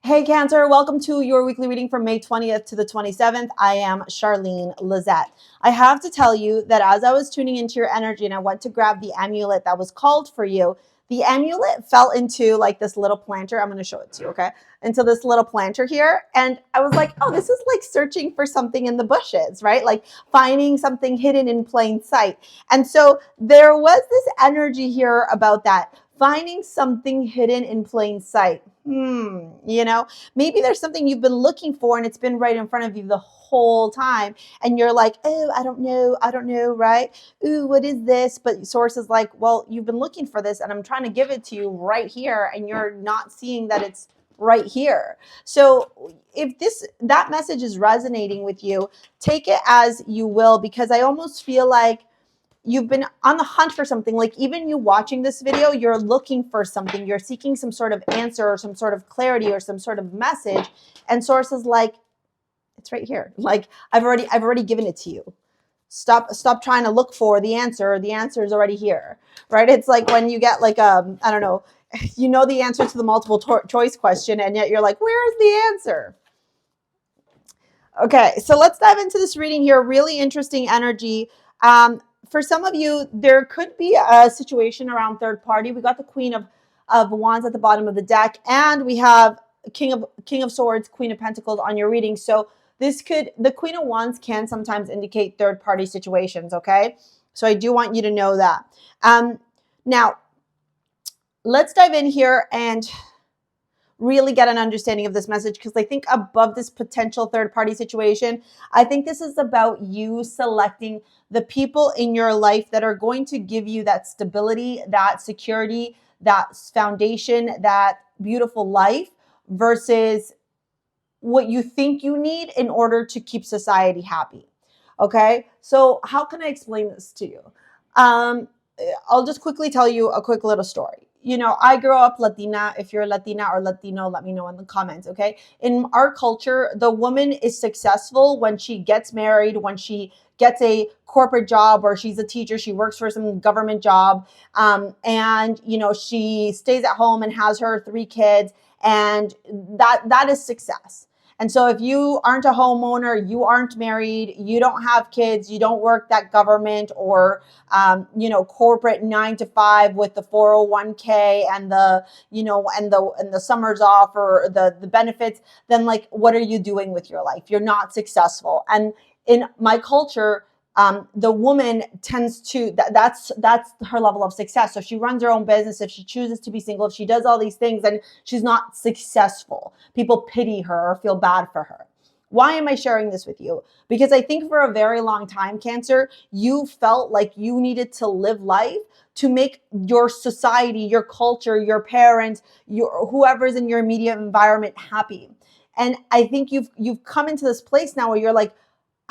Hey Cancer, welcome to your weekly reading from May 20th to the 27th. I am Charlene Lizette. I have to tell you that as I was tuning into your energy and I went to grab the amulet that was called for you, the amulet fell into like this little planter. I'm going to show it to you, okay? Into this little planter here. And I was like, oh, this is like searching for something in the bushes, right? Like finding something hidden in plain sight. And so there was this energy here about that. Finding something hidden in plain sight. Maybe there's something you've been looking for and it's been right in front of you the whole time. And you're like, oh, I don't know, right? Ooh, what is this? But source is like, well, you've been looking for this and I'm trying to give it to you right here. And you're not seeing that it's right here. So if that message is resonating with you, take it as you will, because I almost feel like you've been on the hunt for something. Like even you watching this video, you're looking for something, you're seeking some sort of answer or some sort of clarity or some sort of message, and source is like, it's right here. Like I've already given it to you. Stop trying to look for the answer. The answer is already here, right? It's like when you get like I don't know, you know the answer to the multiple choice question and yet you're like, where is the answer? Okay, so let's dive into this reading here. Really interesting energy. For some of you, there could be a situation around third party. We got the Queen of Wands at the bottom of the deck, and we have King of Swords, Queen of Pentacles on your reading. So the Queen of Wands can sometimes indicate third party situations, okay? So I do want you to know that. Now, let's dive in here and really get an understanding of this message, because I think above this potential third party situation, I think this is about you selecting the people in your life that are going to give you that stability, that security, that foundation, that beautiful life versus what you think you need in order to keep society happy. Okay, so how can I explain this to you? I'll just quickly tell you a quick little story. I grew up Latina. If you're Latina or Latino, let me know in the comments, okay? In our culture, the woman is successful when she gets married, when she gets a corporate job, or she's a teacher, she works for some government job, and she stays at home and has her 3 kids, and that is success. And so if you aren't a homeowner, you aren't married, you don't have kids, you don't work that government or, corporate 9 to 5 with the 401k and the summers off or the benefits, then like, what are you doing with your life? You're not successful. And in my culture, the woman tends to, that's her level of success. So if she runs her own business, if she chooses to be single, if she does all these things, then she's not successful. People pity her or feel bad for her. Why am I sharing this with you? Because I think for a very long time, Cancer, you felt like you needed to live life to make your society, your culture, your parents, whoever's in your immediate environment happy. And I think you've come into this place now where you're like,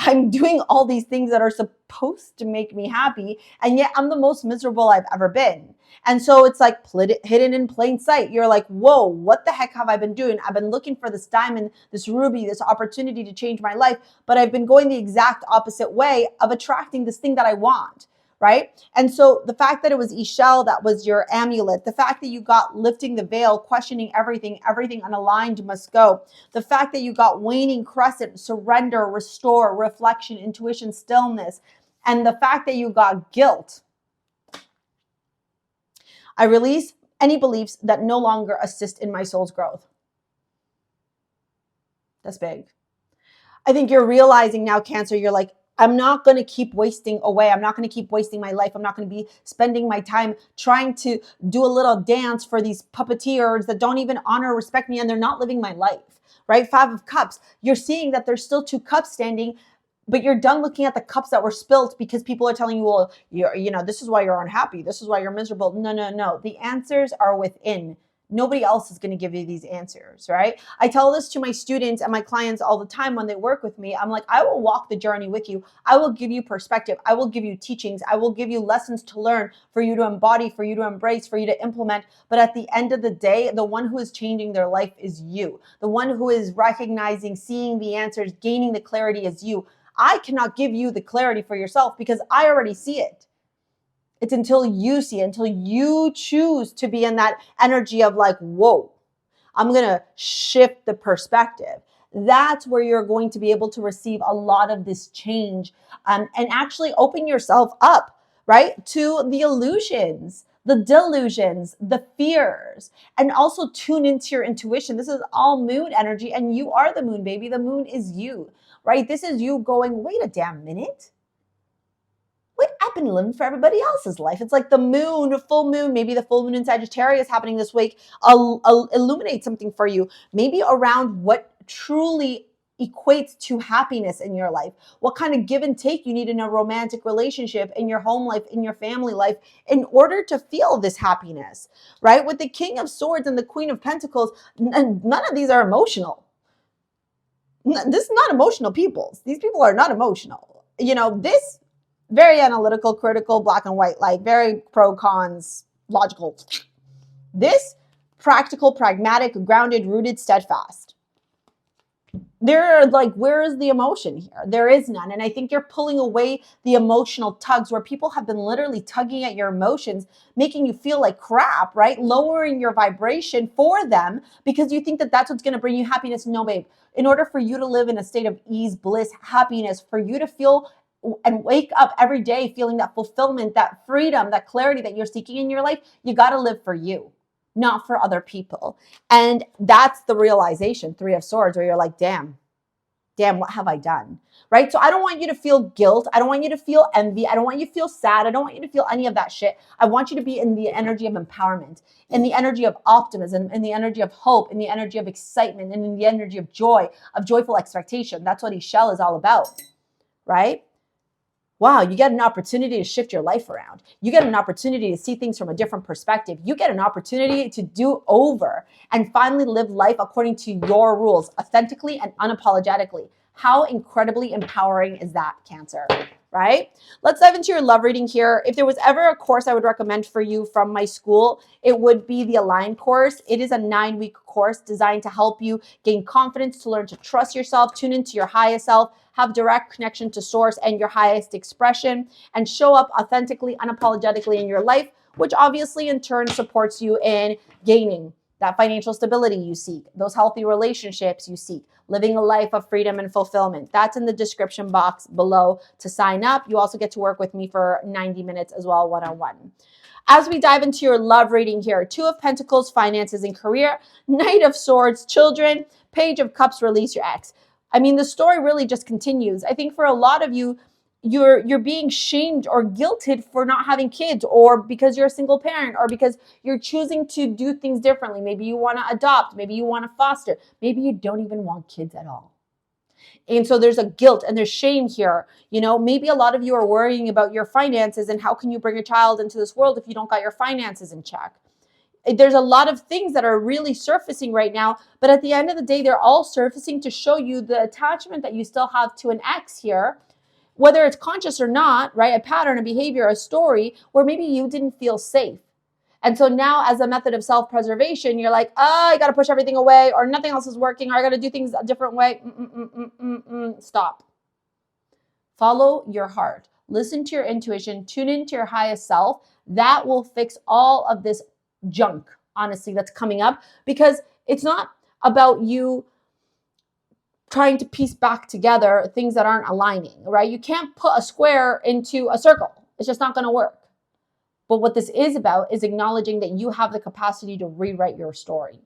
I'm doing all these things that are supposed to make me happy, and yet I'm the most miserable I've ever been. And so it's like hidden in plain sight. You're like, whoa, what the heck have I been doing? I've been looking for this diamond, this ruby, this opportunity to change my life, but I've been going the exact opposite way of attracting this thing that I want, right? And so the fact that it was Ishel, that was your amulet, the fact that you got lifting the veil, questioning everything unaligned must go, the fact that you got waning crescent, surrender, restore, reflection, intuition, stillness, and the fact that you got guilt. I release any beliefs that no longer assist in my soul's growth. That's big. I think you're realizing now, Cancer, you're like, I'm not going to keep wasting away. I'm not going to keep wasting my life. I'm not going to be spending my time trying to do a little dance for these puppeteers that don't even honor or respect me, and they're not living my life, right? 5 of Cups. You're seeing that there's still 2 cups standing, but you're done looking at the cups that were spilled because people are telling you, well, this is why you're unhappy. This is why you're miserable. No. The answers are within. Nobody else is going to give you these answers, right? I tell this to my students and my clients all the time when they work with me. I'm like, I will walk the journey with you. I will give you perspective. I will give you teachings. I will give you lessons to learn for you to embody, for you to embrace, for you to implement. But at the end of the day, the one who is changing their life is you. The one who is recognizing, seeing the answers, gaining the clarity is you. I cannot give you the clarity for yourself because I already see it. It's until you see it, until you choose to be in that energy of like, whoa, I'm going to shift the perspective. That's where you're going to be able to receive a lot of this change, and actually open yourself up, right, to the illusions, the delusions, the fears, and also tune into your intuition. This is all moon energy, and you are the moon, baby. The moon is you, right? This is you going, wait a damn minute. Wait, I've been living for everybody else's life. It's like the moon, full moon, maybe the full moon in Sagittarius happening this week, illuminate something for you, maybe around what truly equates to happiness in your life, what kind of give and take you need in a romantic relationship, in your home life, in your family life, in order to feel this happiness, right? With the King of Swords and the Queen of Pentacles, none of these are emotional. This is not emotional people. These people are not emotional. This very analytical, critical, black and white, like very pro, cons, logical. This practical, pragmatic, grounded, rooted, steadfast. They're like, where is the emotion here? There is none. And I think you're pulling away the emotional tugs where people have been literally tugging at your emotions, making you feel like crap, right? Lowering your vibration for them because you think that that's what's going to bring you happiness. No, babe. In order for you to live in a state of ease, bliss, happiness, for you to feel and wake up every day feeling that fulfillment, that freedom, that clarity that you're seeking in your life, you got to live for you, not for other people. And that's the realization, Three of Swords, where you're like, damn, what have I done? Right? So I don't want you to feel guilt. I don't want you to feel envy. I don't want you to feel sad. I don't want you to feel any of that shit. I want you to be in the energy of empowerment, in the energy of optimism, in the energy of hope, in the energy of excitement, and in the energy of joy, of joyful expectation. That's what Ishel is all about, right? Wow, you get an opportunity to shift your life around. You get an opportunity to see things from a different perspective. You get an opportunity to do over and finally live life according to your rules, authentically and unapologetically. How incredibly empowering is that, Cancer, right? Let's dive into your love reading here. If there was ever a course I would recommend for you from my school, it would be the Align course. It is a 9-week course designed to help you gain confidence, to learn to trust yourself, tune into your highest self, have direct connection to source and your highest expression, and show up authentically, unapologetically in your life, which obviously in turn supports you in gaining that financial stability you seek, those healthy relationships you seek, living a life of freedom and fulfillment. That's in the description box below to sign up. You also get to work with me for 90 minutes as well, one-on-one. As we dive into your love reading here, Two of Pentacles, finances and career, Knight of Swords, children, Page of Cups, release your ex. I mean, the story really just continues. I think for a lot of you, you're being shamed or guilted for not having kids, or because you're a single parent, or because you're choosing to do things differently. Maybe you want to adopt, maybe you want to foster, maybe you don't even want kids at all. And so there's a guilt and there's shame here. Maybe a lot of you are worrying about your finances and how can you bring a child into this world if you don't got your finances in check. There's a lot of things that are really surfacing right now, but at the end of the day, they're all surfacing to show you the attachment that you still have to an ex here, whether it's conscious or not, right? A pattern, a behavior, a story where maybe you didn't feel safe. And so now as a method of self-preservation, you're like, I got to push everything away, or nothing else is working, or I got to do things a different way. Stop. Follow your heart. Listen to your intuition. Tune into your highest self. That will fix all of this junk, honestly, that's coming up, because it's not about you trying to piece back together things that aren't aligning, right? You can't put a square into a circle. It's just not going to work. But what this is about is acknowledging that you have the capacity to rewrite your story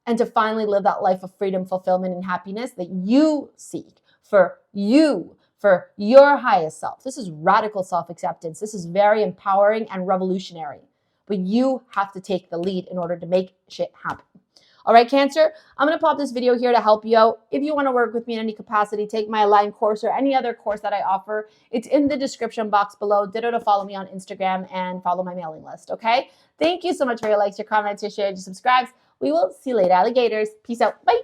and to finally live that life of freedom, fulfillment, and happiness that you seek for you, for your highest self. This is radical self-acceptance. This is very empowering and revolutionary. But you have to take the lead in order to make shit happen. All right, Cancer, I'm going to pop this video here to help you out. If you want to work with me in any capacity, take my Align course or any other course that I offer. It's in the description box below. Ditto to follow me on Instagram and follow my mailing list, okay? Thank you so much for your likes, your comments, your shares, your subscribes. We will see you later, alligators. Peace out. Bye.